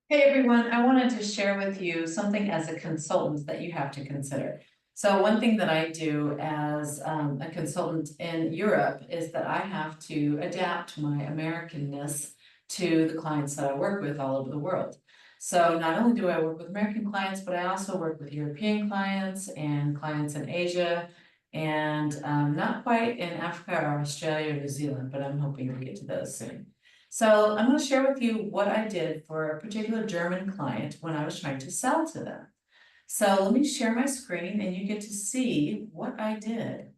Hey everyone, I wanted to share with you something as a consultant that you have to consider. So one thing that I do as a consultant in Europe is that I have to adapt my Americanness to the clients that I work with all over the world. So not only do I work with American clients, but I also work with European clients and clients in Asia and not quite in Africa or Australia or New Zealand, but I'm hoping to get to those soon. So I'm going to share with you what I did for a particular German client when I was trying to sell to them. So let me share my screen and you get to see what I did.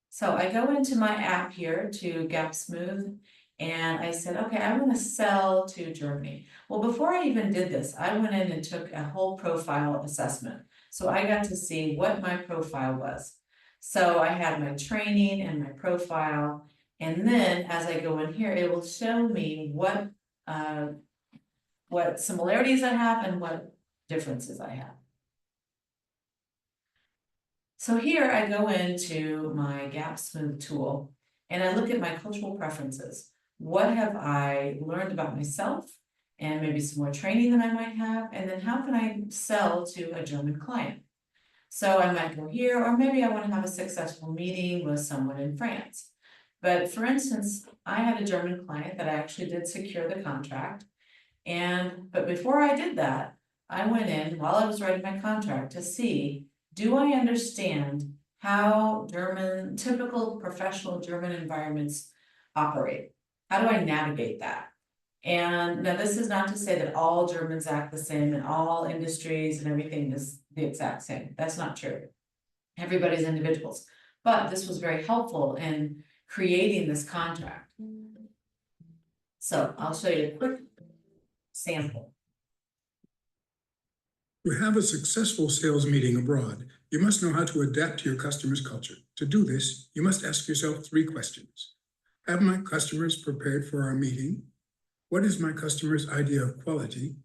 So I go into my app here to Gapsmoov and I said, okay, I want to sell to Germany. Well, before I even did this, I went in and took a whole profile assessment. So I got to see what my profile was. So I had my training and my profile. And then as I go in here, it will show me what similarities I have and what differences I have. So here I go into my Gapsmoov tool and I look at my cultural preferences. What have I learned about myself and maybe some more training that I might have? And then how can I sell to a German client? So I might go here, or maybe I want to have a successful meeting with someone in France. But for instance, I had a German client that I actually did secure the contract. But before I did that, I went in while I was writing my contract to see, do I understand how typical professional German environments operate? How do I navigate that? And now this is not to say that all Germans act the same and all industries and everything is the exact same. That's not true. Everybody's individuals. But this was very helpful in creating this contract. So I'll show you a quick sample. To have a successful sales meeting abroad, you must know how to adapt to your customer's culture. To do this, you must ask yourself 3 questions. Have my customers prepared for our meeting? What is my customer's idea of quality?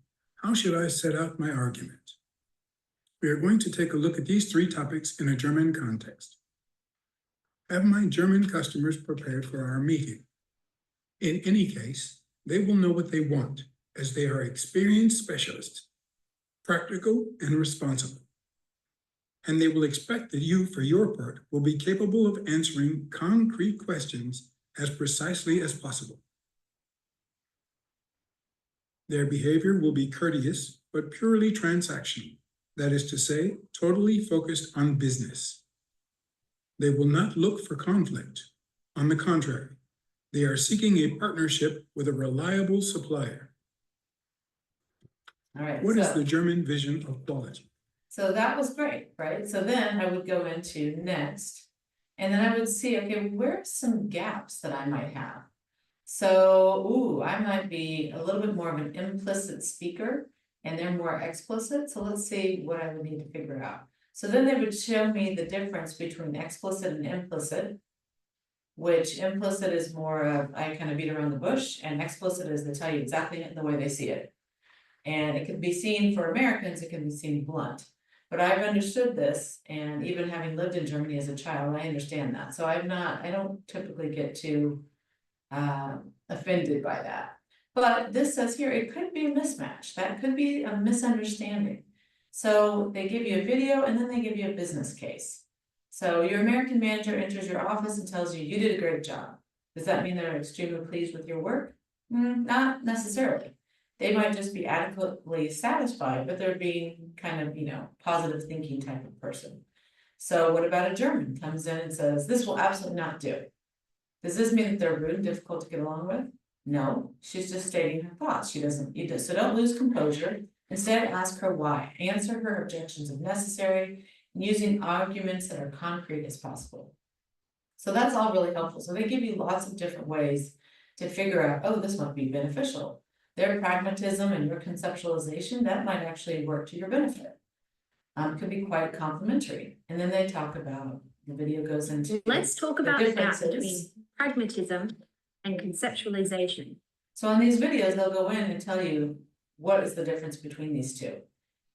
How should I set out my argument? We are going to take a look at these 3 topics in a German context. Have my German customers prepared for our meeting? In any case, they will know what they want, as they are experienced specialists, practical and responsible. And they will expect that you, for your part, will be capable of answering concrete questions as precisely as possible. Their behavior will be courteous, but purely transactional. That is to say, totally focused on business. They will not look for conflict. On the contrary, they are seeking a partnership with a reliable supplier. All right. What is the German vision of quality? So that was great, right? So then I would go into next, and then I would see, okay, where's some gaps that I might have? So, I might be a little bit more of an implicit speaker and they're more explicit. So let's see what I would need to figure out. So then they would show me the difference between explicit and implicit, which implicit is more of, I kind of beat around the bush, and explicit is they tell you exactly the way they see it. And it can be seen for Americans, it can be seen blunt. But I've understood this, and even having lived in Germany as a child, I understand that. So I don't typically get too offended by that. But this says here, it could be a mismatch. That could be a misunderstanding. So they give you a video and then they give you a business case. So your American manager enters your office and tells you, you did a great job. Does that mean they're extremely pleased with your work? Not necessarily. They might just be adequately satisfied, but they're being kind of, positive thinking type of person. So what about a German comes in and says, this will absolutely not do? Does this mean that they're rude and difficult to get along with? No, she's just stating her thoughts. She doesn't need to. So don't lose composure. Instead, ask her why. Answer her objections if necessary, using arguments that are concrete as possible. So that's all really helpful. So they give you lots of different ways to figure out, oh, this might be beneficial. Their pragmatism and your conceptualization, that might actually work to your benefit. Could be quite complimentary. And then they talk about, the video goes into. Let's talk about the gap between pragmatism and conceptualization. So on these videos, they'll go in and tell you what is the difference between these two.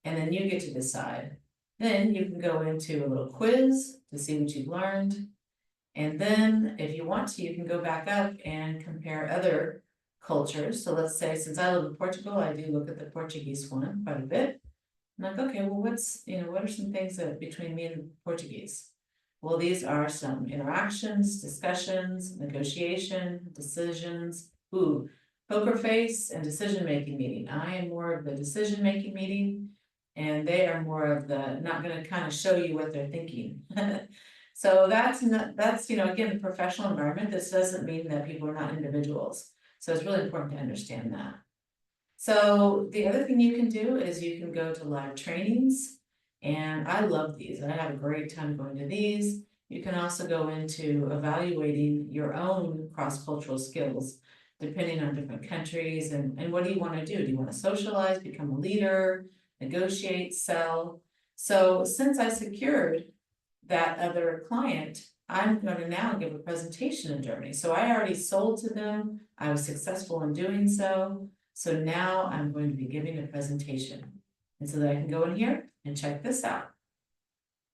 And then you get to decide. Then you can go into a little quiz to see what you've learned. And then if you want to, you can go back up and compare other cultures. So let's say, since I live in Portugal, I do look at the Portuguese one quite a bit. I'm like, okay, well, what are some things that between me and the Portuguese? Well, these are some interactions, discussions, negotiation, decisions, poker face and decision-making meeting. I am more of the decision-making meeting. And they are more of the, not gonna kind of show you what they're thinking. So that's again, a professional environment. This doesn't mean that people are not individuals. So it's really important to understand that. So the other thing you can do is you can go to live trainings. And I love these. I have a great time going to these. You can also go into evaluating your own cross-cultural skills, depending on different countries and what do you want to do? Do you want to socialize, become a leader, negotiate, sell? So since I secured that other client, I'm going to now give a presentation in Germany. So I already sold to them. I was successful in doing so. So now I'm going to be giving a presentation. And so that I can go in here and check this out.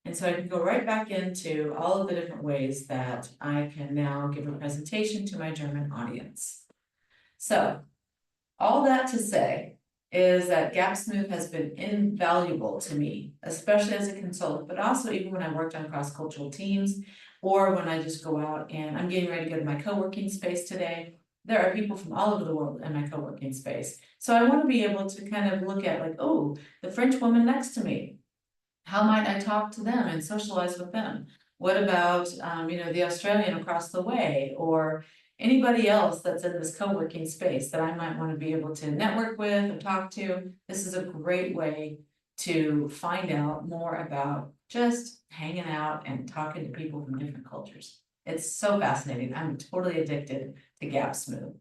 And so I can go right back into all of the different ways that I can now give a presentation to my German audience. So all that to say is that Gapsmoov has been invaluable to me, especially as a consultant, but also even when I worked on cross-cultural teams, or when I just go out and I'm getting ready to go to my co-working space today. There are people from all over the world in my co-working space. So I want to be able to kind of look at like, oh, the French woman next to me. How might I talk to them and socialize with them? What about, the Australian across the way, or anybody else that's in this co-working space that I might want to be able to network with or talk to? This is a great way to find out more about just hanging out and talking to people from different cultures. It's so fascinating. I'm totally addicted to Gapsmoov.